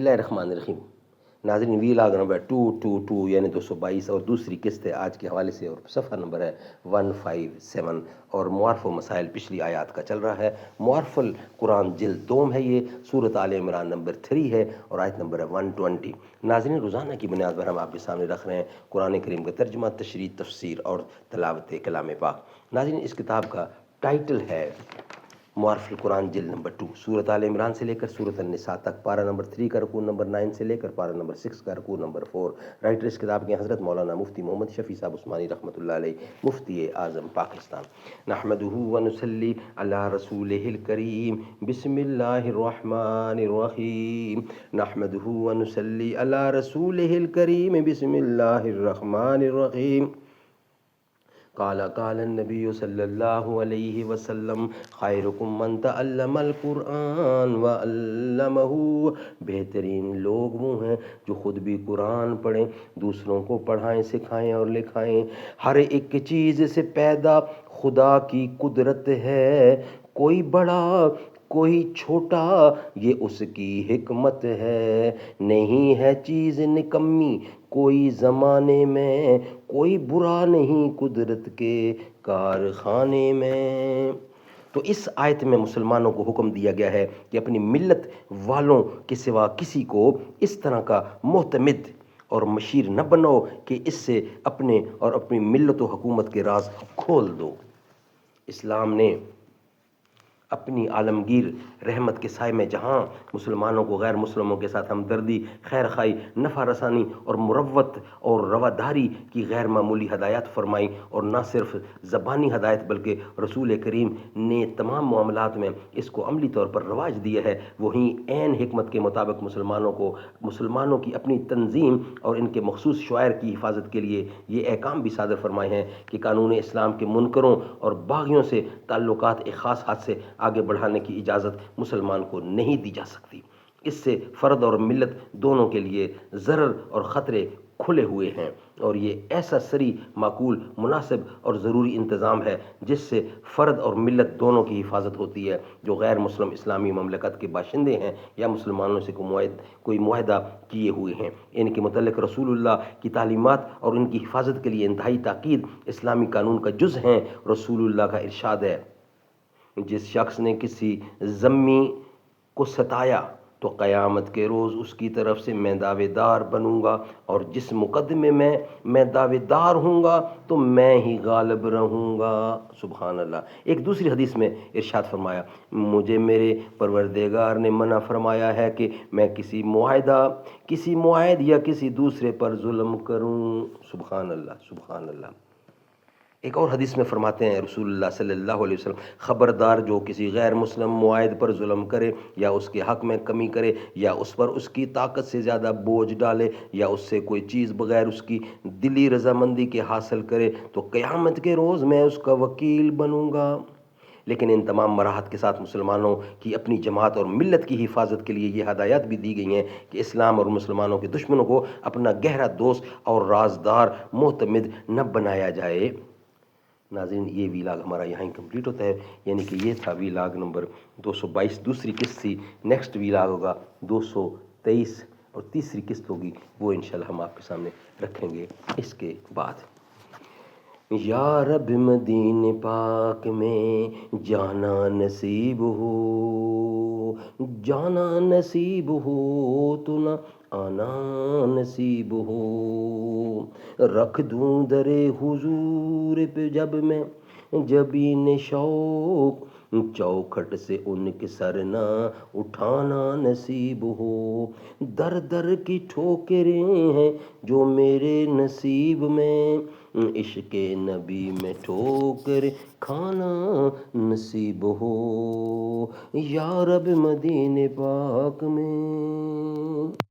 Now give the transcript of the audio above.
اللہ الرحمن الرحیم۔ ناظرین، ویلاگ نمبر 222 یعنی 222 اور دوسری قسط ہے آج کے حوالے سے، اور صفحہ نمبر ہے 157، اور معارف و مسائل پچھلی آیات کا چل رہا ہے۔ معارف القرآن جلد دوم ہے، یہ سورۃ آل عمران نمبر 3 ہے اور آیت نمبر ہے 120۔ ناظرین، روزانہ کی بنیاد پر ہم آپ کے سامنے رکھ رہے ہیں قرآن کریم کا ترجمہ، تشریح، تفسیر اور تلاوت کلام پاک۔ ناظرین، اس کتاب کا ٹائٹل ہے معارف القرآن جلد نمبر 2، سورۃ آل عمران سے لے کر سورۃ النساء تک، پارہ نمبر 3 کا رکوع نمبر 9 سے لے کر پارہ نمبر 6 کا رکوع نمبر 4۔ رائٹر اس کتاب کے حضرت مولانا مفتی محمد شفیع صاحب عثمانی رحمۃ اللہ علیہ، مفتی اعظم پاکستان۔ نحمدہ ونصلی علی رسولہ الکریم، بسم اللہ الرحمن الرحیم۔ نحمدہ ونصلی علی رسولہ الکریم، بسم اللہ الرحمن الرحیم۔ قال النبی صلی اللہ علیہ وسلم، خیرکم من تعلم القرآن وعلمہ۔ بہترین لوگ وہ ہیں جو خود بھی قرآن پڑھیں، دوسروں کو پڑھائیں، سکھائیں اور لکھائیں۔ ہر ایک چیز سے پیدا خدا کی قدرت ہے، کوئی بڑا کوئی چھوٹا، یہ اس کی حکمت ہے۔ نہیں ہے چیز نکمی کوئی زمانے میں، کوئی برا نہیں قدرت کے کارخانے میں۔ تو اس آیت میں مسلمانوں کو حکم دیا گیا ہے کہ اپنی ملت والوں کے سوا کسی کو اس طرح کا معتمد اور مشیر نہ بناؤ کہ اس سے اپنے اور اپنی ملت و حکومت کے راز کھول دو۔ اسلام نے اپنی عالمگیر رحمت کے سائے میں جہاں مسلمانوں کو غیر مسلموں کے ساتھ ہمدردی، خیر خواہی، نفع رسانی اور مروت اور رواداری کی غیر معمولی ہدایات فرمائیں، اور نہ صرف زبانی ہدایت بلکہ رسول کریم نے تمام معاملات میں اس کو عملی طور پر رواج دیا ہے، وہیں عین حکمت کے مطابق مسلمانوں کی اپنی تنظیم اور ان کے مخصوص شعائر کی حفاظت کے لیے یہ احکام بھی صادر فرمائے ہیں کہ قانون اسلام کے منکروں اور باغیوں سے تعلقات ایک خاص حد سے آگے بڑھانے کی اجازت مسلمان کو نہیں دی جا سکتی۔ اس سے فرد اور ملت دونوں کے لیے ضرر اور خطرے کھلے ہوئے ہیں، اور یہ ایسا سری معقول، مناسب اور ضروری انتظام ہے جس سے فرد اور ملت دونوں کی حفاظت ہوتی ہے۔ جو غیر مسلم اسلامی مملکت کے باشندے ہیں یا مسلمانوں سے کوئی معاہدہ کیے ہوئے ہیں، ان کے متعلق رسول اللہ کی تعلیمات اور ان کی حفاظت کے لیے انتہائی تاکید اسلامی قانون کا جز ہیں۔ رسول اللہ کا ارشاد ہے، جس شخص نے کسی ذمی کو ستایا تو قیامت کے روز اس کی طرف سے میں دعوے دار بنوں گا، اور جس مقدمے میں دعوے دار ہوں گا تو میں ہی غالب رہوں گا۔ سبحان اللہ۔ ایک دوسری حدیث میں ارشاد فرمایا، مجھے میرے پروردگار نے منع فرمایا ہے کہ میں کسی معاہد یا کسی دوسرے پر ظلم کروں۔ سبحان اللہ، سبحان اللہ۔ ایک اور حدیث میں فرماتے ہیں رسول اللہ صلی اللہ علیہ وسلم، خبردار جو کسی غیر مسلم معاہد پر ظلم کرے یا اس کے حق میں کمی کرے یا اس پر اس کی طاقت سے زیادہ بوجھ ڈالے یا اس سے کوئی چیز بغیر اس کی دلی رضامندی کے حاصل کرے تو قیامت کے روز میں اس کا وکیل بنوں گا۔ لیکن ان تمام مراحت کے ساتھ مسلمانوں کی اپنی جماعت اور ملت کی حفاظت کے لیے یہ ہدایات بھی دی گئی ہیں کہ اسلام اور مسلمانوں کے دشمنوں کو اپنا گہرا دوست اور رازدار معتمد نہ بنایا جائے۔ ناظرین، یہ ویلاگ ہمارا یہاں ہی کمپلیٹ ہوتا ہے، یعنی کہ یہ تھا ویلاگ نمبر 222، دوسری قسط تھی۔ نیکسٹ ویلاگ ہوگا 223 اور تیسری قسط ہوگی، وہ انشاءاللہ ہم آپ کے سامنے رکھیں گے اس کے بعد۔ یا رب مدینے پاک میں جانا نصیب ہو، جانا نصیب ہو تو نہ آنا نصیب ہو، رکھ دوں در حضور پہ جب میں جبین شوق، چوکھٹ سے ان کے سر نہ اٹھانا نصیب ہو، در در کی ٹھوکریں ہیں جو میرے نصیب میں، عشق نبی میں ٹھوکر کھانا نصیب ہو، یا رب مدینے پاک میں۔